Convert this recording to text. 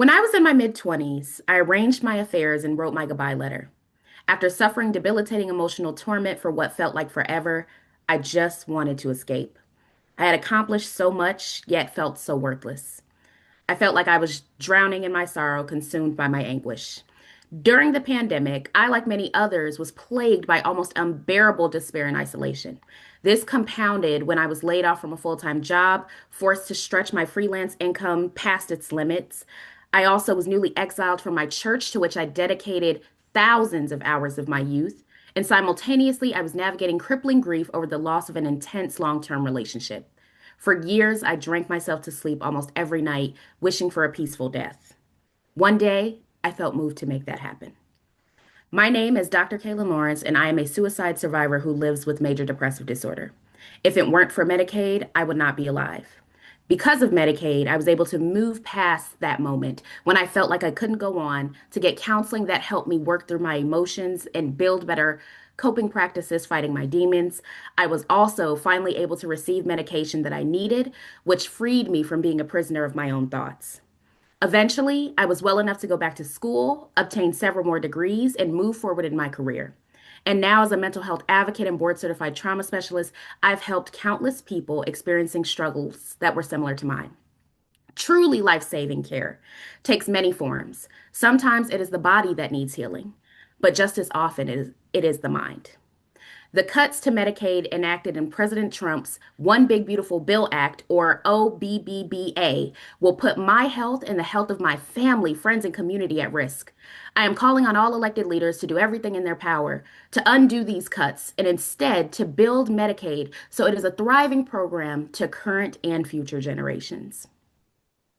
When I was in my mid-20s, I arranged my affairs and wrote my goodbye letter. After suffering debilitating emotional torment for what felt like forever, I just wanted to escape. I had accomplished so much, yet felt so worthless. I felt like I was drowning in my sorrow, consumed by my anguish. During the pandemic, I, like many others, was plagued by almost unbearable despair and isolation. This compounded when I was laid off from a full-time job, forced to stretch my freelance income past its limits. I also was newly exiled from my church, to which I dedicated thousands of hours of my youth. And simultaneously, I was navigating crippling grief over the loss of an intense long-term relationship. For years, I drank myself to sleep almost every night, wishing for a peaceful death. One day, I felt moved to make that happen. My name is Dr. Calynn, and I am a suicide survivor who lives with major depressive disorder. If it weren't for Medicaid, I would not be alive. Because of Medicaid, I was able to move past that moment when I felt like I couldn't go on to get counseling that helped me work through my emotions and build better coping practices fighting my demons. I was also finally able to receive medication that I needed, which freed me from being a prisoner of my own thoughts. Eventually, I was well enough to go back to school, obtain several more degrees, and move forward in my career. And now, as a mental health advocate and board certified trauma specialist, I've helped countless people experiencing struggles that were similar to mine. Truly life saving care takes many forms. Sometimes it is the body that needs healing, but just as often it is the mind. The cuts to Medicaid enacted in President Trump's One Big Beautiful Bill Act, or OBBBA, will put my health and the health of my family, friends, and community at risk. I am calling on all elected leaders to do everything in their power to undo these cuts and instead to build Medicaid so it is a thriving program to current and future generations.